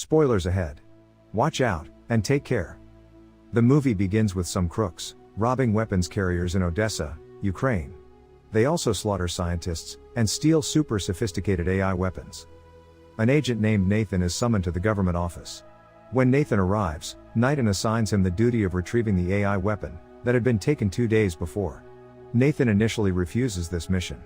Spoilers ahead. Watch out, and take care. The movie begins with some crooks robbing weapons carriers in Odessa, Ukraine. They also slaughter scientists and steal super sophisticated AI weapons. An agent named Nathan is summoned to the government office. When Nathan arrives, Knighton assigns him the duty of retrieving the AI weapon that had been taken 2 days before. Nathan initially refuses this mission.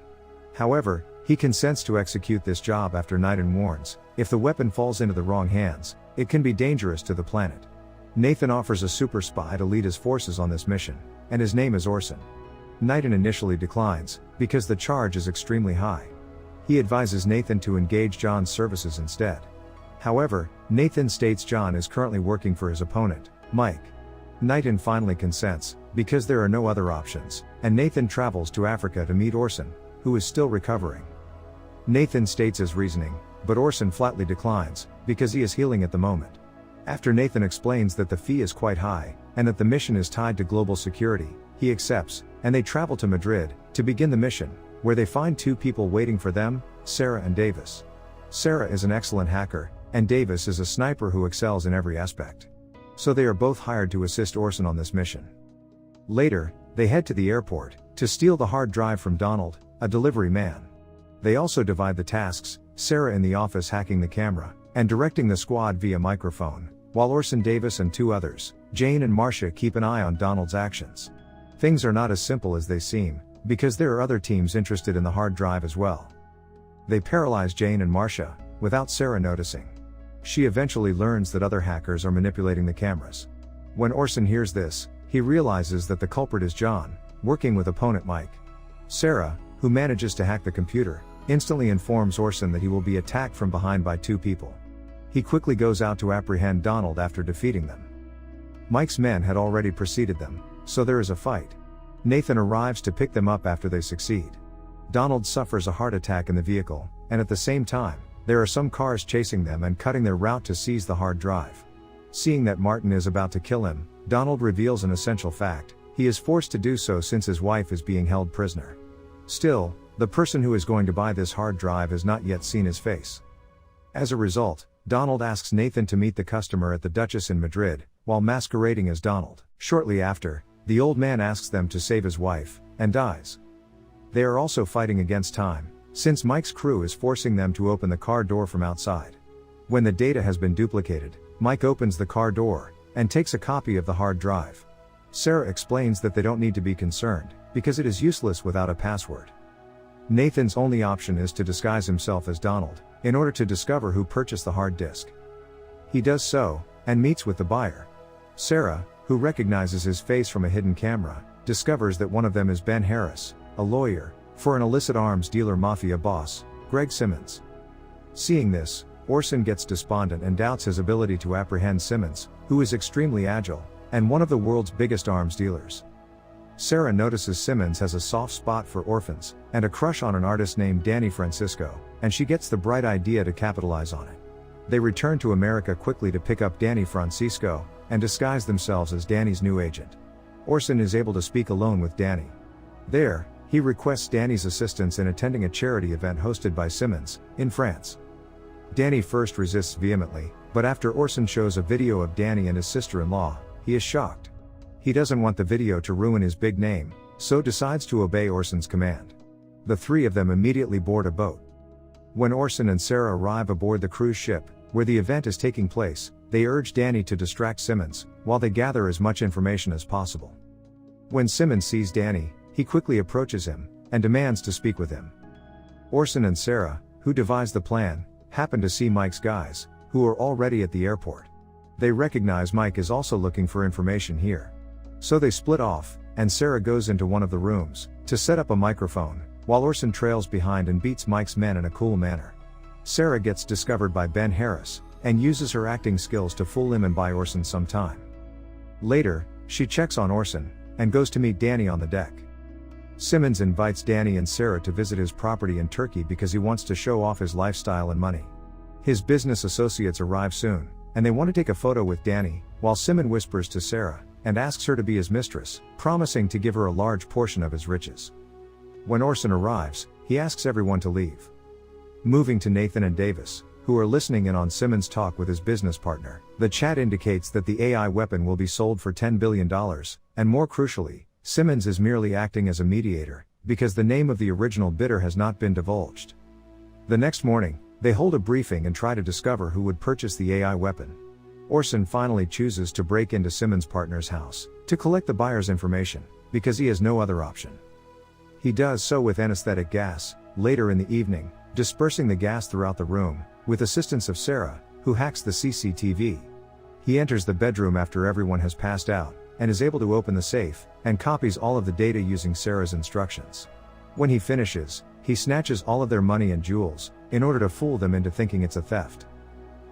However, he consents to execute this job after Knighton warns, if the weapon falls into the wrong hands, it can be dangerous to the planet. Nathan offers a super spy to lead his forces on this mission, and his name is Orson. Knighton initially declines, because the charge is extremely high. He advises Nathan to engage John's services instead. However, Nathan states John is currently working for his opponent, Mike. Knighton finally consents, because there are no other options, and Nathan travels to Africa to meet Orson, who is still recovering. Nathan states his reasoning, but Orson flatly declines, because he is healing at the moment. After Nathan explains that the fee is quite high, and that the mission is tied to global security, he accepts, and they travel to Madrid, to begin the mission, where they find 2 people waiting for them, Sarah and Davis. Sarah is an excellent hacker, and Davis is a sniper who excels in every aspect. So they are both hired to assist Orson on this mission. Later, they head to the airport, to steal the hard drive from Donald, a delivery man. They also divide the tasks, Sarah in the office hacking the camera, and directing the squad via microphone, while Orson Davis and 2 others, Jane and Marcia, keep an eye on Donald's actions. Things are not as simple as they seem, because there are other teams interested in the hard drive as well. They paralyze Jane and Marcia, without Sarah noticing. She eventually learns that other hackers are manipulating the cameras. When Orson hears this, he realizes that the culprit is John, working with opponent Mike. Sarah, who manages to hack the computer, instantly informs Orson that he will be attacked from behind by 2 people. He quickly goes out to apprehend Donald after defeating them. Mike's men had already preceded them, so there is a fight. Nathan arrives to pick them up after they succeed. Donald suffers a heart attack in the vehicle, and at the same time, there are some cars chasing them and cutting their route to seize the hard drive. Seeing that Martin is about to kill him, Donald reveals an essential fact: he is forced to do so since his wife is being held prisoner. Still, the person who is going to buy this hard drive has not yet seen his face. As a result, Donald asks Nathan to meet the customer at the Duchess in Madrid, while masquerading as Donald. Shortly after, the old man asks them to save his wife, and dies. They are also fighting against time, since Mike's crew is forcing them to open the car door from outside. When the data has been duplicated, Mike opens the car door, and takes a copy of the hard drive. Sarah explains that they don't need to be concerned, because it is useless without a password. Nathan's only option is to disguise himself as Donald, in order to discover who purchased the hard disk. He does so, and meets with the buyer. Sarah, who recognizes his face from a hidden camera, discovers that one of them is Ben Harris, a lawyer, for an illicit arms dealer Mafia boss, Greg Simmons. Seeing this, Orson gets despondent and doubts his ability to apprehend Simmons, who is extremely agile, and one of the world's biggest arms dealers. Sarah notices Simmons has a soft spot for orphans, and a crush on an artist named Danny Francisco, and she gets the bright idea to capitalize on it. They return to America quickly to pick up Danny Francisco, and disguise themselves as Danny's new agent. Orson is able to speak alone with Danny. There, he requests Danny's assistance in attending a charity event hosted by Simmons, in France. Danny first resists vehemently, but after Orson shows a video of Danny and his sister-in-law, he is shocked. He doesn't want the video to ruin his big name, so decides to obey Orson's command. The 3 of them immediately board a boat. When Orson and Sarah arrive aboard the cruise ship, where the event is taking place, they urge Danny to distract Simmons, while they gather as much information as possible. When Simmons sees Danny, he quickly approaches him, and demands to speak with him. Orson and Sarah, who devised the plan, happen to see Mike's guys, who are already at the airport. They recognize Mike is also looking for information here. So they split off, and Sarah goes into one of the rooms, to set up a microphone, while Orson trails behind and beats Mike's men in a cool manner. Sarah gets discovered by Ben Harris, and uses her acting skills to fool him and buy Orson some time. Later, she checks on Orson, and goes to meet Danny on the deck. Simmons invites Danny and Sarah to visit his property in Turkey because he wants to show off his lifestyle and money. His business associates arrive soon, and they want to take a photo with Danny, while Simmons whispers to Sarah, and asks her to be his mistress, promising to give her a large portion of his riches. When Orson arrives, he asks everyone to leave. Moving to Nathan and Davis, who are listening in on Simmons' talk with his business partner. The chat indicates that the AI weapon will be sold for $10 billion, and more crucially, Simmons is merely acting as a mediator, because the name of the original bidder has not been divulged. The next morning, they hold a briefing and try to discover who would purchase the AI weapon. Orson finally chooses to break into Simmons' partner's house, to collect the buyer's information, because he has no other option. He does so with anesthetic gas, later in the evening, dispersing the gas throughout the room, with assistance of Sarah, who hacks the CCTV. He enters the bedroom after everyone has passed out, and is able to open the safe, and copies all of the data using Sarah's instructions. When he finishes, he snatches all of their money and jewels, in order to fool them into thinking it's a theft.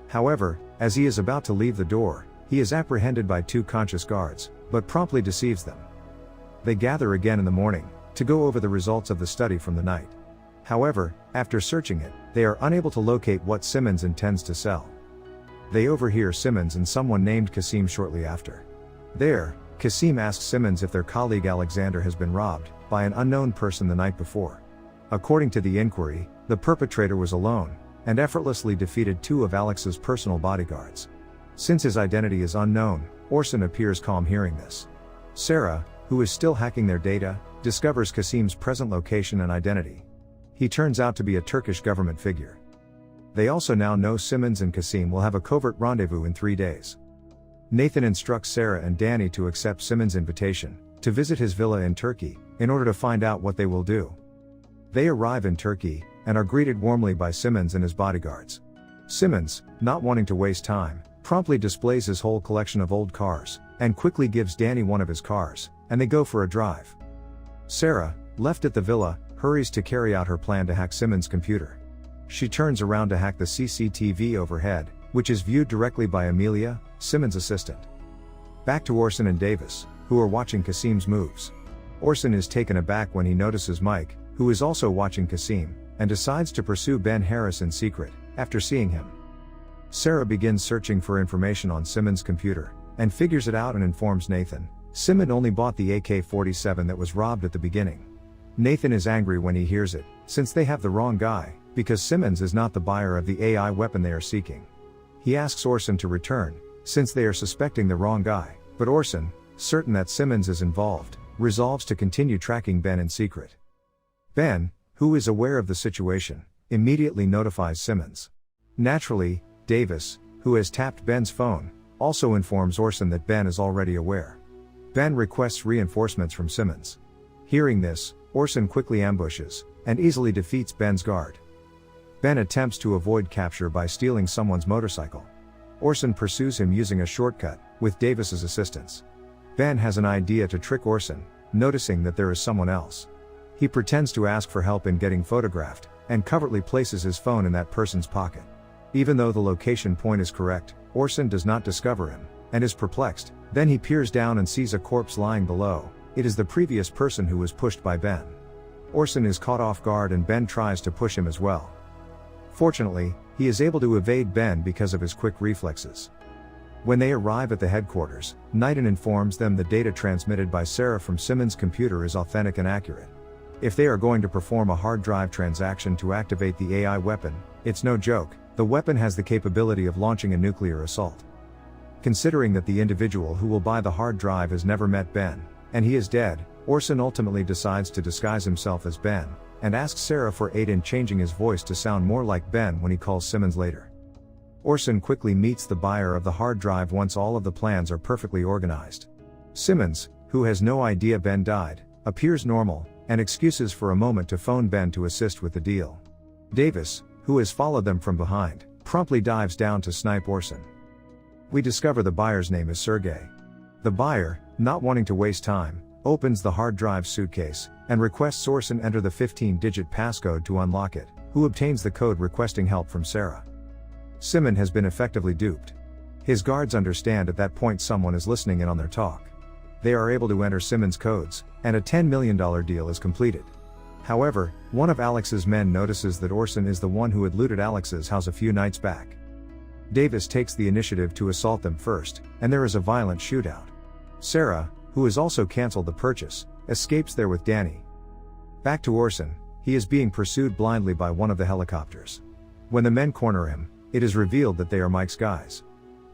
However, as he is about to leave the door, he is apprehended by two conscious guards, but promptly deceives them. They gather again in the morning, to go over the results of the study from the night. However, after searching it, they are unable to locate what Simmons intends to sell. They overhear Simmons and someone named Kasim shortly after. There, Kasim asks Simmons if their colleague Alexander has been robbed by an unknown person the night before. According to the inquiry, the perpetrator was alone, and effortlessly defeated two of Alex's personal bodyguards. Since his identity is unknown, Orson appears calm hearing this. Sarah, who is still hacking their data, discovers Kasim's present location and identity. He turns out to be a Turkish government figure. They also now know Simmons and Kasim will have a covert rendezvous in 3 days. Nathan instructs Sarah and Danny to accept Simmons' invitation to visit his villa in Turkey, in order to find out what they will do. They arrive in Turkey, and are greeted warmly by Simmons and his bodyguards. Simmons, not wanting to waste time, promptly displays his whole collection of old cars, and quickly gives Danny one of his cars, and they go for a drive. Sarah, left at the villa, hurries to carry out her plan to hack Simmons' computer. She turns around to hack the CCTV overhead, which is viewed directly by Amelia, Simmons' assistant. Back to Orson and Davis, who are watching Kasim's moves. Orson is taken aback when he notices Mike, who is also watching Kasim, and decides to pursue Ben Harris in secret, after seeing him. Sarah begins searching for information on Simmons' computer, and figures it out and informs Nathan. Simmons only bought the AK-47 that was robbed at the beginning. Nathan is angry when he hears it, since they have the wrong guy, because Simmons is not the buyer of the AI weapon they are seeking. He asks Orson to return, since they are suspecting the wrong guy, but Orson, certain that Simmons is involved, resolves to continue tracking Ben in secret. Ben, who is aware of the situation, immediately notifies Simmons. Naturally, Davis, who has tapped Ben's phone, also informs Orson that Ben is already aware. Ben requests reinforcements from Simmons. Hearing this, Orson quickly ambushes, and easily defeats Ben's guard. Ben attempts to avoid capture by stealing someone's motorcycle. Orson pursues him using a shortcut, with Davis's assistance. Ben has an idea to trick Orson, noticing that there is someone else. He pretends to ask for help in getting photographed, and covertly places his phone in that person's pocket. Even though the location point is correct, Orson does not discover him, and is perplexed. Then he peers down and sees a corpse lying below. It is the previous person who was pushed by Ben. Orson is caught off guard and Ben tries to push him as well. Fortunately, he is able to evade Ben because of his quick reflexes. When they arrive at the headquarters, Knighton informs them the data transmitted by Sarah from Simmons' computer is authentic and accurate. If they are going to perform a hard drive transaction to activate the AI weapon, it's no joke. The weapon has the capability of launching a nuclear assault. Considering that the individual who will buy the hard drive has never met Ben, and he is dead, Orson ultimately decides to disguise himself as Ben, and asks Sarah for aid in changing his voice to sound more like Ben when he calls Simmons later. Orson quickly meets the buyer of the hard drive once all of the plans are perfectly organized. Simmons, who has no idea Ben died, appears normal, and excuses for a moment to phone Ben to assist with the deal. Davis, who has followed them from behind, promptly dives down to snipe Orson. We discover the buyer's name is Sergey. The buyer, not wanting to waste time, opens the hard drive suitcase, and requests Orson enter the 15-digit passcode to unlock it, who obtains the code requesting help from Sarah. Simmons has been effectively duped. His guards understand at that point someone is listening in on their talk. They are able to enter Simmons' codes, and a $10 million deal is completed. However, one of Alex's men notices that Orson is the one who had looted Alex's house a few nights back. Davis takes the initiative to assault them first, and there is a violent shootout. Sarah, who has also cancelled the purchase, escapes there with Danny. Back to Orson, he is being pursued blindly by one of the helicopters. When the men corner him, it is revealed that they are Mike's guys.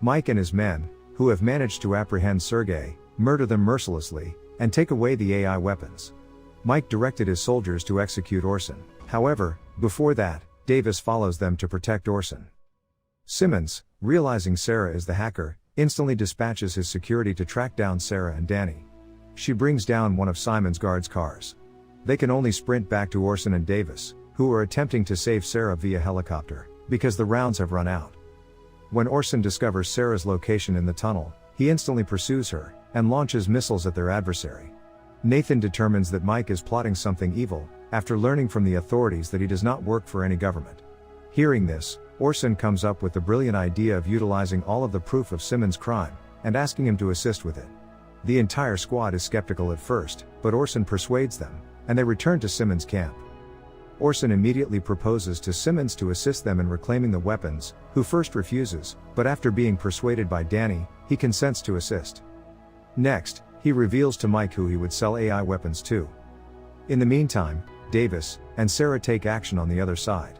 Mike and his men, who have managed to apprehend Sergey, murder them mercilessly, and take away the AI weapons. Mike directed his soldiers to execute Orson. However, before that, Davis follows them to protect Orson. Simmons, realizing Sarah is the hacker, instantly dispatches his security to track down Sarah and Danny. She brings down one of Simon's guards' cars. They can only sprint back to Orson and Davis, who are attempting to save Sarah via helicopter, because the rounds have run out. When Orson discovers Sarah's location in the tunnel, he instantly pursues her, and launches missiles at their adversary. Nathan determines that Mike is plotting something evil, after learning from the authorities that he does not work for any government. Hearing this, Orson comes up with the brilliant idea of utilizing all of the proof of Simmons' crime, and asking him to assist with it. The entire squad is skeptical at first, but Orson persuades them, and they return to Simmons' camp. Orson immediately proposes to Simmons to assist them in reclaiming the weapons, who first refuses, but after being persuaded by Danny, he consents to assist. Next, he reveals to Mike who he would sell AI weapons to. In the meantime, Davis and Sarah take action on the other side.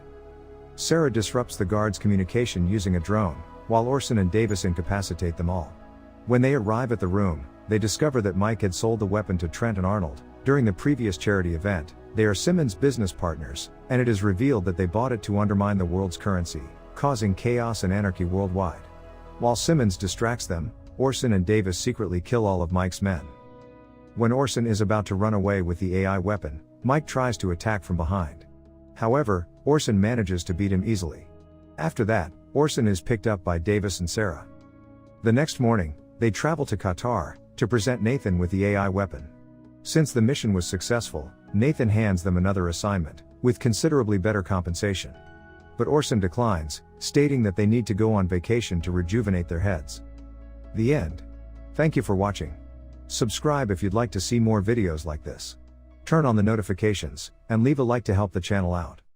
Sarah disrupts the guards' communication using a drone, while Orson and Davis incapacitate them all. When they arrive at the room, they discover that Mike had sold the weapon to Trent and Arnold during the previous charity event. They are Simmons' business partners, and it is revealed that they bought it to undermine the world's currency, causing chaos and anarchy worldwide. While Simmons distracts them, Orson and Davis secretly kill all of Mike's men. When Orson is about to run away with the AI weapon, Mike tries to attack from behind. However, Orson manages to beat him easily. After that, Orson is picked up by Davis and Sarah. The next morning, they travel to Qatar to present Nathan with the AI weapon. Since the mission was successful, Nathan hands them another assignment, with considerably better compensation. But Orson declines, stating that they need to go on vacation to rejuvenate their heads. The end. Thank you for watching. Subscribe if you'd like to see more videos like this. Turn on the notifications, and leave a like to help the channel out.